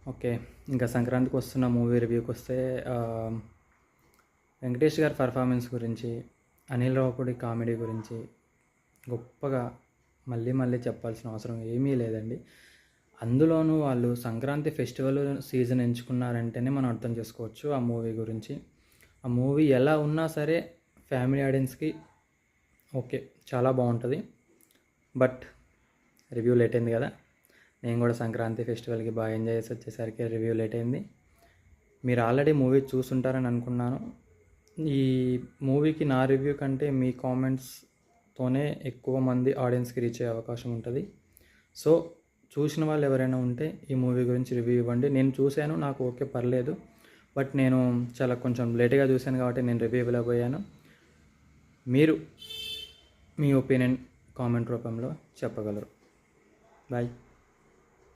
Okay. ఇంకా సంక్రాంతికి వస్తున్న మూవీ రివ్యూకి వస్తే వెంకటేష్ గారి పర్ఫార్మెన్స్ గురించి, అనిల్ రావిపూడి కామెడీ గురించి గొప్పగా మళ్ళీ మళ్ళీ చెప్పాల్సిన అవసరం ఏమీ లేదండి. అందులోనూ వాళ్ళు సంక్రాంతి ఫెస్టివల్ సీజన్ ఎంచుకున్నారంటేనే మనం అర్థం చేసుకోవచ్చు ఆ మూవీ గురించి. ఆ మూవీ ఎలా ఉన్నా సరే ఫ్యామిలీ ఆడియన్స్కి ఓకే, చాలా బాగుంటుంది. బట్ రివ్యూ లేట్ అయింది కదా. నేను కూడా సంక్రాంతి ఫెస్టివల్కి బాగా ఎంజాయ్ చేసి వచ్చేసరికి రివ్యూ లేట్ అయింది. మీరు ఆల్రెడీ మూవీ చూసుంటారని అనుకున్నాను. ఈ మూవీకి నా రివ్యూ కంటే మీ కామెంట్స్తోనే ఎక్కువ మంది ఆడియన్స్కి రీచ్ అయ్యే అవకాశం ఉంటుంది. సో చూసిన వాళ్ళు ఎవరైనా ఉంటే ఈ మూవీ గురించి రివ్యూ ఇవ్వండి. నేను చూశాను, నాకు ఓకే పర్లేదు. బట్ నేను చాలా కొంచెం లేట్గా చూశాను కాబట్టి నేను రివ్యూ ఇవ్వలేకపోయాను. మీరు మీ ఒపీనియన్ కామెంట్ రూపంలో చెప్పగలరు. బాయ్.